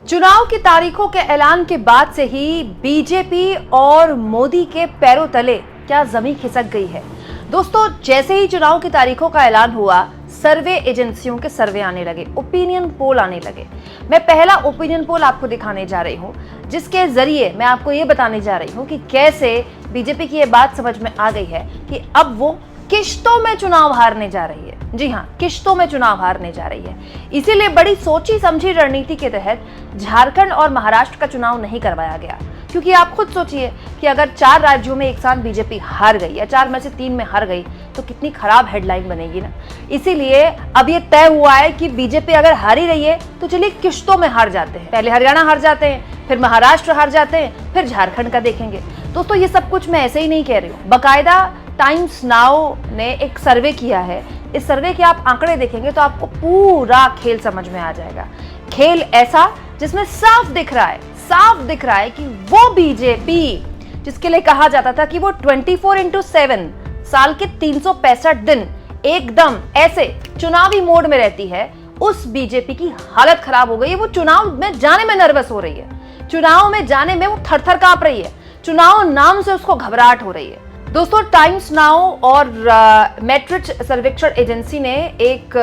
चुनाव की तारीखों के ऐलान के बाद से ही बीजेपी और मोदी के पैरों तले क्या जमीन खिसक गई है। दोस्तों, जैसे ही चुनाव की तारीखों का ऐलान हुआ, सर्वे एजेंसियों के सर्वे आने लगे, ओपिनियन पोल आने लगे। मैं पहला ओपिनियन पोल आपको दिखाने जा रही हूं, जिसके जरिए मैं आपको ये बताने जा रही हूं कि कैसे बीजेपी की ये बात समझ में आ गई है कि अब वो किश्तों में चुनाव हारने जा रही है। जी हाँ, किश्तों में चुनाव हारने जा रही है। इसीलिए बड़ी सोची समझी रणनीति के तहत झारखंड और महाराष्ट्र का चुनाव नहीं करवाया गया, क्योंकि आप खुद सोचिए कि अगर 4 राज्यों में एक साथ बीजेपी हार गई या 4 में से 3 में हार गई तो कितनी खराब हेडलाइन बनेगी ना। इसीलिए अब ये तय हुआ है कि बीजेपी अगर हार ही रही है तो चलिए किश्तों में हार जाते हैं। पहले हरियाणा हार जाते हैं, फिर महाराष्ट्र हार जाते हैं, फिर झारखंड का देखेंगे। दोस्तों, ये सब कुछ मैं ऐसे ही नहीं कह रही हूँ। बाकायदा टाइम्स नाउ ने एक सर्वे किया है। इस सर्वे के आप आंकड़े देखेंगे तो आपको पूरा खेल समझ में आ जाएगा। खेल ऐसा जिसमें साफ दिख रहा है कि वो बीजेपी जिसके लिए कहा जाता था कि वो 24/7 साल के 365 दिन एकदम ऐसे चुनावी मोड में रहती है, उस बीजेपी की हालत खराब हो गई है। वो चुनाव में जाने में नर्वस हो रही है, चुनाव में जाने में वो थर-थर कांप रही है, चुनाव नाम से उसको घबराहट हो रही है। दोस्तों, टाइम्स नाउ और मैट्रिक्स सर्वेक्षण एजेंसी ने एक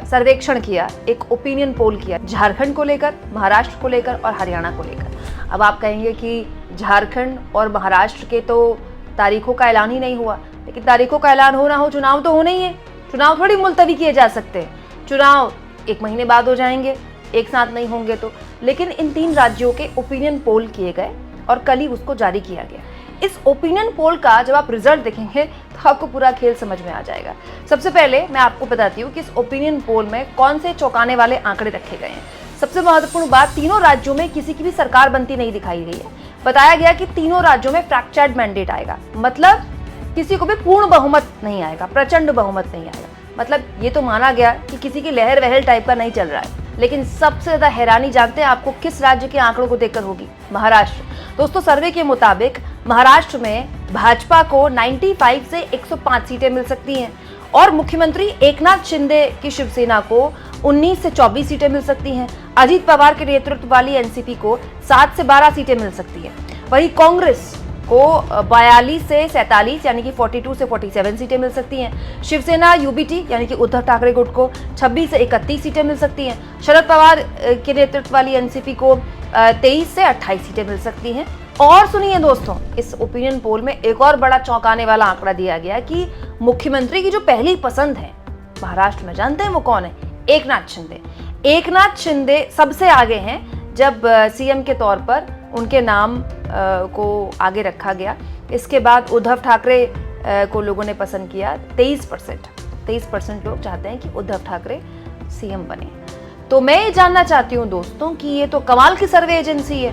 सर्वेक्षण किया, एक ओपिनियन पोल किया झारखंड को लेकर, महाराष्ट्र को लेकर और हरियाणा को लेकर। अब आप कहेंगे कि झारखंड और महाराष्ट्र के तो तारीखों का ऐलान ही नहीं हुआ, लेकिन तारीखों का ऐलान हो ना हो, चुनाव तो होना ही है। चुनाव थोड़ी मुलतवी किए जा सकते हैं, चुनाव 1 महीने बाद हो जाएंगे, एक साथ नहीं होंगे तो। लेकिन इन 3 राज्यों के ओपिनियन पोल किए गए और कल ही उसको जारी किया गया। इस ओपिनियन पोल का जब आप रिजल्ट देखेंगे तो आपको पूरा खेल समझ में आ जाएगा। सबसे पहले मैं आपको बताती हूँ कि इस ओपिनियन पोल में कौन से चौंकाने वाले आंकड़े रखे गए हैं। सबसे महत्वपूर्ण बात, तीनों राज्यों में किसी की भी सरकार बनती नहीं दिखाई गई है। बताया गया कि तीनों राज्यों में फ्रैक्चर्ड मैंडेट आएगा, मतलब किसी को भी पूर्ण बहुमत नहीं आएगा, प्रचंड बहुमत नहीं आएगा। मतलब ये तो माना गया कि किसी की लहर वहल टाइप का नहीं चल रहा है। लेकिन सबसे ज्यादा हैरानी जानते हैं आपको किस राज्य के आंकड़ों को देखकर होगी? महाराष्ट्र। दोस्तों, सर्वे के मुताबिक महाराष्ट्र में भाजपा को 95 से 105 सीटें मिल सकती हैं और मुख्यमंत्री एकनाथ शिंदे की शिवसेना को 19 से 24 सीटें मिल सकती हैं। अजीत पवार के नेतृत्व वाली एनसीपी को 7 से 12 सीटें मिल सकती हैं। वहीं कांग्रेस को 42 से 47 यानी कि 42 से 47 सीटें मिल सकती हैं। शिवसेना यूबीटी यानी कि उद्धव ठाकरे गुट को 26 से 31 सीटें मिल सकती हैं। शरद पवार के नेतृत्व वाली एनसीपी को 23 से 28 सीटें मिल सकती हैं। और सुनिए दोस्तों, इस ओपिनियन पोल में एक और बड़ा चौंकाने वाला आंकड़ा दिया गया कि मुख्यमंत्री की जो पहली पसंद है महाराष्ट्र में, जानते हैं वो कौन है? एकनाथ शिंदे। एकनाथ शिंदे सबसे आगे हैं जब सीएम के तौर पर उनके नाम को आगे रखा गया। इसके बाद उद्धव ठाकरे को लोगों ने पसंद किया। 23% लोग चाहते हैं कि उद्धव ठाकरे सीएम बने। तो मैं ये जानना चाहती हूँ दोस्तों कि ये तो कमाल की सर्वे एजेंसी है,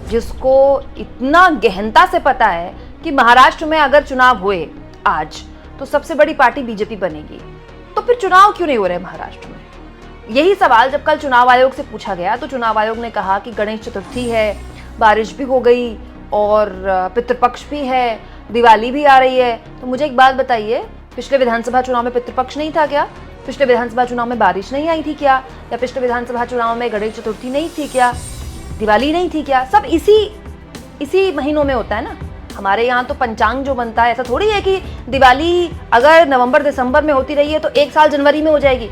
जिसको इतना गहनता से पता है कि महाराष्ट्र में अगर चुनाव हुए आज तो सबसे बड़ी पार्टी बीजेपी बनेगी, तो फिर चुनाव क्यों नहीं हो रहे महाराष्ट्र में? यही सवाल जब कल चुनाव आयोग से पूछा गया तो चुनाव आयोग ने कहा कि गणेश चतुर्थी है, बारिश भी हो गई और पितृपक्ष भी है, दिवाली भी आ रही है। तो मुझे एक बात बताइए, पिछले विधानसभा चुनाव में पितृपक्ष नहीं था क्या? पिछले विधानसभा चुनाव में बारिश नहीं आई थी क्या? या पिछले विधानसभा चुनाव में गणेश चतुर्थी नहीं थी क्या? दिवाली नहीं थी क्या? सब इसी महीनों में होता है ना। हमारे यहाँ तो पंचांग जो बनता है, ऐसा थोड़ी है कि दिवाली अगर नवंबर दिसंबर में होती रही है तो एक साल जनवरी में हो जाएगी।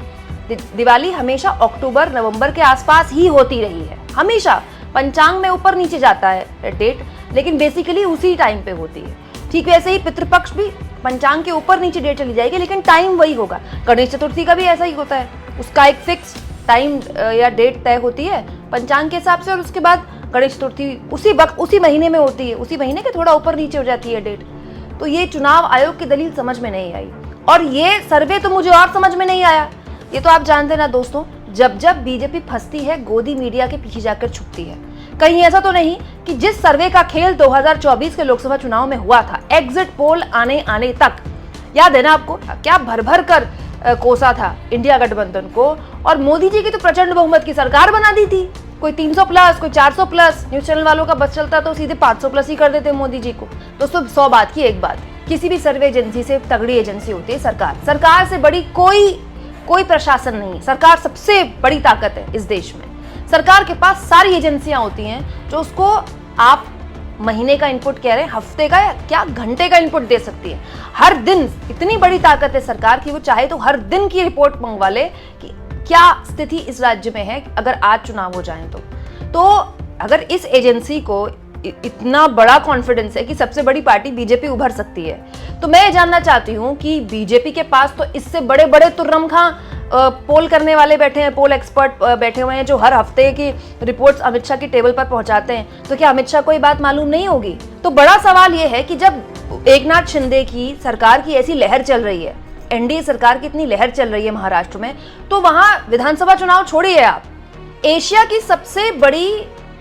दिवाली हमेशा अक्टूबर नवंबर के आसपास ही होती रही है, हमेशा। पंचांग में ऊपर नीचे जाता है डेट, लेकिन बेसिकली उसी टाइम पे होती है। ठीक वैसे ही पितृपक्ष भी पंचांग के ऊपर नीचे डेट चली जाएगी, लेकिन टाइम वही होगा। गणेश चतुर्थी का भी ऐसा ही होता है, उसका एक फिक्स टाइम या डेट तय होती है पंचांग के हिसाब से, और उसके बाद गणेश चतुर्थी उसी वक्त उसी महीने में होती है, उसी महीने के थोड़ा ऊपर नीचे हो जाती है डेट। तो ये चुनाव आयोग की दलील समझ में नहीं आई, और ये सर्वे तो मुझे और समझ में नहीं आया। ये तो आप जानते ना दोस्तों, जब बीजेपी फंसती है गोदी मीडिया के पीछे जाकर छुपती है। कहीं ऐसा तो नहीं कि जिस सर्वे का खेल 2024 के लोकसभा चुनाव में हुआ था, एग्जिट पोल आने तक, याद है ना आपको, क्या भर भर कर कोसा था इंडिया गठबंधन को, और मोदी जी की तो प्रचंड बहुमत की सरकार बना दी थी। कोई 300 प्लस, कोई 400 प्लस, न्यूज चैनल वालों का बस चलता तो सीधे 500 प्लस ही कर देते मोदी जी को। दोस्तों, 100 बात की एक बात, किसी भी सर्वे एजेंसी से तगड़ी एजेंसी होती है सरकार। सरकार से बड़ी कोई प्रशासन नहीं है। सरकार सबसे बड़ी ताकत है इस देश में। सरकार के पास सारी एजेंसियां होती हैं जो उसको आप महीने का इनपुट कह रहे हैं, हफ्ते का या क्या घंटे का इनपुट दे सकती है। हर दिन इतनी बड़ी ताकत है सरकार की, वो चाहे तो हर दिन की रिपोर्ट मंगवा ले कि क्या स्थिति इस राज्य में है अगर आज चुनाव हो जाए तो अगर इस एजेंसी को इतना बड़ा कॉन्फिडेंस है कि सबसे बड़ी पार्टी बीजेपी उभर सकती है, तो मैं ये जानना चाहती हूं कि बीजेपी के पास तो इससे बड़े बड़े तुर्रम खां पोल करने वाले बैठे हैं, पोल एक्सपर्ट बैठे हुए हैं जो हर हफ्ते की रिपोर्ट्स अमित शाह की टेबल पर पहुंचाते हैं, तो क्या अमित शाह को ये बात मालूम नहीं होगी? तो बड़ा सवाल ये है कि जब एकनाथ शिंदे की सरकार की ऐसी लहर चल रही है, एनडीए सरकार की इतनी लहर चल रही है महाराष्ट्र में, तो वहां विधानसभा चुनाव छोड़िए आप, एशिया की सबसे बड़ी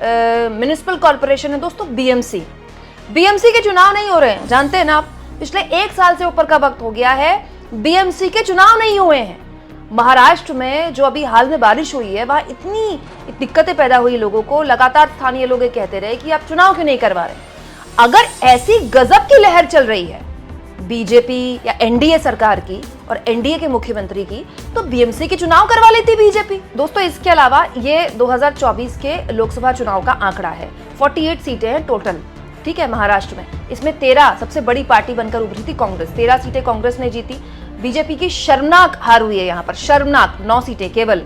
म्युनिसिपल कॉर्पोरेशन है दोस्तों बीएमसी के चुनाव नहीं हो रहे हैं, जानते हैं ना आप। पिछले 1 साल से ऊपर का वक्त हो गया है, बीएमसी के चुनाव नहीं हुए हैं। महाराष्ट्र में जो अभी हाल में बारिश हुई है, वहां इतनी दिक्कतें पैदा हुई लोगों को, लगातार स्थानीय लोग ये कहते रहे कि आप चुनाव क्यों नहीं करवा रहे। अगर ऐसी गजब की लहर चल रही है बीजेपी या एनडीए सरकार की और एनडीए के मुख्यमंत्री की, तो बीएमसी के चुनाव करवा लेती बीजेपी। दोस्तों इसके अलावा ये 2024 के लोकसभा चुनाव का आंकड़ा है, 48 सीटें हैं टोटल, ठीक है, महाराष्ट्र में। इसमें 13 सबसे बड़ी पार्टी बनकर उभरी थी कांग्रेस, 13 सीटें कांग्रेस ने जीती। बीजेपी की शर्मनाक हार हुई है यहाँ पर, शर्मनाक 9 सीटें केवल।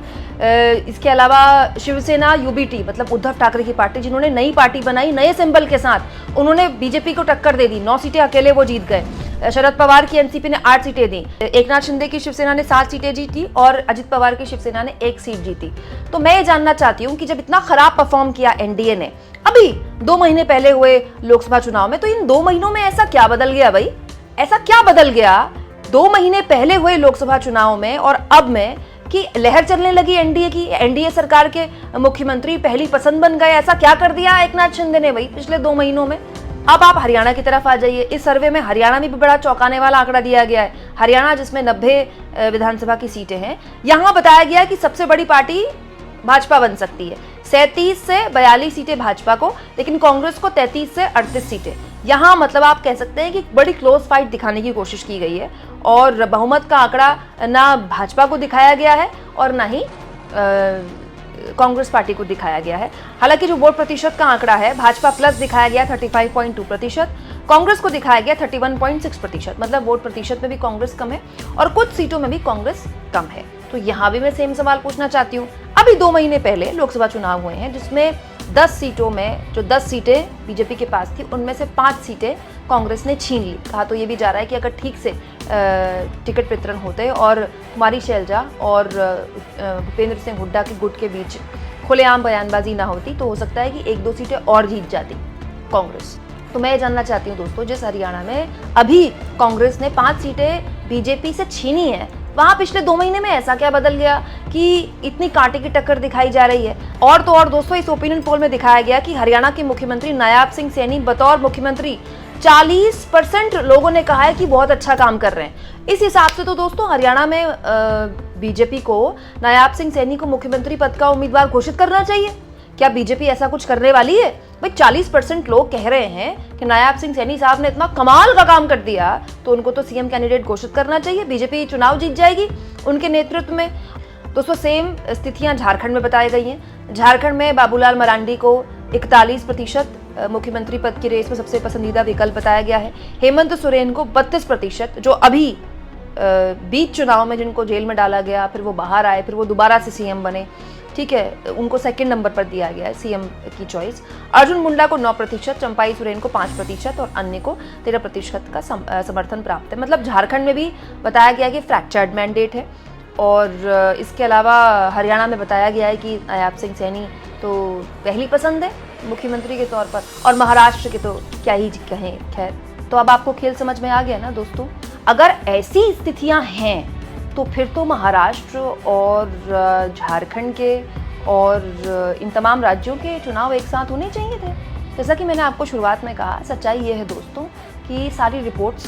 इसके अलावा शिवसेना यूबीटी मतलब उद्धव ठाकरे की पार्टी, जिन्होंने नई पार्टी बनाई नए सिंबल के साथ, उन्होंने बीजेपी को टक्कर दे दी, 9 सीटें अकेले वो जीत गए। शरद पवार की एनसीपी ने 8 सीटें दी, एकनाथ शिंदे की शिवसेना ने 7 सीटें जीती और अजित पवार की शिवसेना ने 1 सीट जीती। तो मैं ये जानना चाहती हूँ कि जब इतना खराब परफॉर्म किया एनडीए ने अभी 2 महीने पहले हुए लोकसभा चुनाव में, तो इन 2 महीनों में ऐसा क्या बदल गया भाई? ऐसा क्या बदल गया 2 महीने पहले हुए लोकसभा चुनाव में और अब में कि लहर चलने लगी एनडीए की? एनडीए सरकार के मुख्यमंत्री पहली पसंद बन गए। ऐसा क्या कर दिया एकनाथ शिंदे ने भाई पिछले 2 महीनों में? अब आप हरियाणा की तरफ आ जाइए। इस सर्वे में हरियाणा में भी बड़ा चौंकाने वाला आंकड़ा दिया गया है। हरियाणा जिसमें 90 विधानसभा की सीटें हैं, यहां बताया गया कि सबसे बड़ी पार्टी भाजपा बन सकती है। 37 से 42 सीटें भाजपा को, लेकिन कांग्रेस को 33 से 38 सीटें। यहाँ मतलब आप कह सकते हैं कि बड़ी क्लोज फाइट दिखाने की कोशिश की गई है और बहुमत का आंकड़ा ना भाजपा को दिखाया गया है और ना ही कांग्रेस पार्टी को दिखाया गया है। हालांकि जो वोट प्रतिशत का आंकड़ा है, भाजपा प्लस दिखाया गया 35.2%, कांग्रेस को दिखाया गया 31.6%, मतलब वोट प्रतिशत में भी कांग्रेस कम है और कुछ सीटों में भी कांग्रेस कम है। तो यहाँ भी मैं सेम सवाल पूछना चाहती हूँ। अभी 2 महीने पहले लोकसभा चुनाव हुए हैं जिसमें 10 सीटों में जो 10 सीटें बीजेपी के पास थी, उनमें से 5 सीटें कांग्रेस ने छीन ली। कहा तो ये भी जा रहा है कि अगर ठीक से टिकट वितरण होते और कुमारी शैलजा और भूपेंद्र सिंह हुड्डा के गुट के बीच खुलेआम बयानबाजी ना होती, तो हो सकता है कि 1-2 सीटें और जीत जाती कांग्रेस। तो मैं ये जानना चाहती हूँ दोस्तों, जिस हरियाणा में अभी कांग्रेस ने 5 सीटें बीजेपी से छीनी है, वहां पिछले 2 महीने में ऐसा क्या बदल गया कि इतनी कांटे की टक्कर दिखाई जा रही है? और तो और दोस्तों, इस ओपिनियन पोल में दिखाया गया कि हरियाणा के मुख्यमंत्री नायाब सिंह सैनी बतौर मुख्यमंत्री 40% लोगों ने कहा है कि बहुत अच्छा काम कर रहे हैं। इस हिसाब से तो दोस्तों हरियाणा में बीजेपी को नायाब सिंह सैनी को मुख्यमंत्री पद का उम्मीदवार घोषित करना चाहिए। क्या बीजेपी ऐसा कुछ करने वाली है? भाई 40% लोग कह रहे हैं कि नायाब सिंह सैनी साहब ने इतना कमाल का काम कर दिया, तो उनको तो सीएम कैंडिडेट घोषित करना चाहिए। बीजेपी चुनाव जीत जाएगी उनके नेतृत्व में। दोस्तों सेम स्थितियां झारखंड में बताई गई हैं। झारखंड में बाबूलाल मरांडी को 41% मुख्यमंत्री पद की रेस में सबसे पसंदीदा विकल्प बताया गया है। हेमंत सोरेन को 32%, जो अभी बीच चुनाव में जिनको जेल में डाला गया, फिर वो बाहर आए, फिर वो दोबारा से सीएम बने, ठीक है, उनको 2nd नंबर पर दिया गया है सीएम की चॉइस। अर्जुन मुंडा को 9%, चंपाई सोरेन को 5% और अन्य को 13% का समर्थन प्राप्त है। मतलब झारखंड में भी बताया गया कि फ्रैक्चर्ड मैंडेट है। और इसके अलावा हरियाणा में बताया गया है कि नायाब सिंह सैनी तो पहली पसंद है मुख्यमंत्री के तौर पर, और महाराष्ट्र के तो क्या ही कहें। खैर, तो अब आपको खेल समझ में आ गया ना दोस्तों। अगर ऐसी स्थितियां हैं तो फिर तो महाराष्ट्र और झारखंड के और इन तमाम राज्यों के चुनाव एक साथ होने चाहिए थे। जैसा कि मैंने आपको शुरुआत में कहा, सच्चाई ये है दोस्तों कि सारी रिपोर्ट्स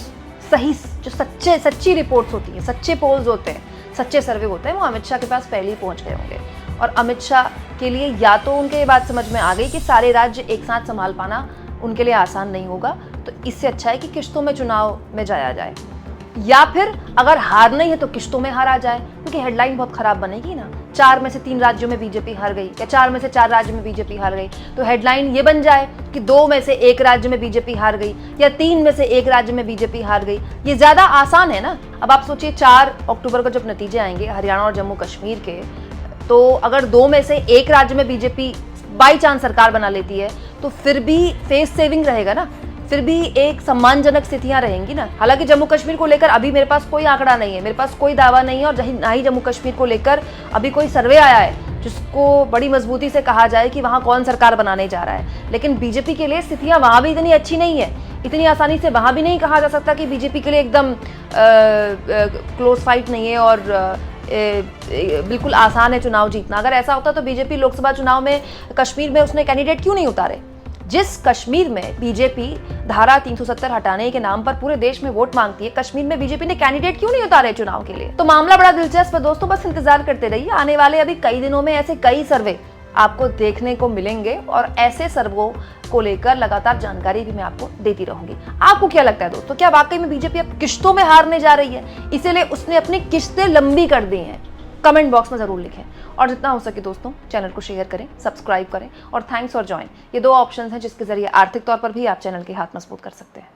सही, जो सच्ची रिपोर्ट्स होती हैं, सच्चे पोल्स होते हैं, सच्चे सर्वे होते हैं, वो अमित शाह के पास पहले ही पहुंच गए होंगे। और अमित शाह के लिए या तो उनके ये बात समझ में आ गई कि सारे राज्य एक साथ संभाल पाना उनके लिए आसान नहीं होगा, तो इससे अच्छा है कि किश्तों में चुनाव में जाया जाए, या फिर अगर हारना ही है तो किश्तों में हारा जाए, क्योंकि हेडलाइन बहुत खराब बनेगी ना 4 में से 3 राज्यों में बीजेपी हार गई या 4 में से 4 राज्यों में बीजेपी हार गई, तो हेडलाइन ये बन जाए कि 2 में से 1 राज्य में बीजेपी हार गई या 3 में से 1 राज्य में बीजेपी हार गई। ये ज्यादा आसान है ना। अब आप सोचिए 4 अक्टूबर को जब नतीजे आएंगे हरियाणा और जम्मू कश्मीर के, तो अगर 2 में से 1 राज्य में बीजेपी बाई चांस सरकार बना लेती है तो फिर भी फेस सेविंग रहेगा ना, फिर भी एक सम्मानजनक स्थितियां रहेंगी ना। हालांकि जम्मू कश्मीर को लेकर अभी मेरे पास कोई आंकड़ा नहीं है, मेरे पास कोई दावा नहीं है, और ना ही जम्मू कश्मीर को लेकर अभी कोई सर्वे आया है जिसको बड़ी मजबूती से कहा जाए कि वहां कौन सरकार बनाने जा रहा है। लेकिन बीजेपी के लिए स्थितियां वहां भी इतनी अच्छी नहीं है, इतनी आसानी से वहां भी नहीं कहा जा सकता कि बीजेपी के लिए एकदम क्लोज फाइट नहीं है और बिल्कुल आसान है चुनाव जीतना। अगर ऐसा होता तो बीजेपी लोकसभा चुनाव में कश्मीर में उसने कैंडिडेट क्यों नहीं उतारे? जिस कश्मीर में बीजेपी धारा 370 हटाने के नाम पर पूरे देश में वोट मांगती है, कश्मीर में बीजेपी ने कैंडिडेट क्यों नहीं उतारे चुनाव के लिए? तो मामला बड़ा दिलचस्प है दोस्तों, बस इंतजार करते रहिए। आने वाले अभी कई दिनों में ऐसे कई सर्वे आपको देखने को मिलेंगे और ऐसे सर्वों को लेकर लगातार जानकारी भी मैं आपको देती रहूंगी। आपको क्या लगता है दोस्तों, क्या वाकई में बीजेपी अब किश्तों में हारने जा रही है, इसीलिए उसने अपनी किश्तें लंबी कर दी हैं? कमेंट बॉक्स में जरूर लिखें और जितना हो सके दोस्तों चैनल को शेयर करें, सब्सक्राइब करें और थैंक्स फॉर ज्वाइन, ये 2 ऑप्शंस हैं जिसके जरिए आर्थिक तौर पर भी आप चैनल के हाथ मजबूत कर सकते हैं।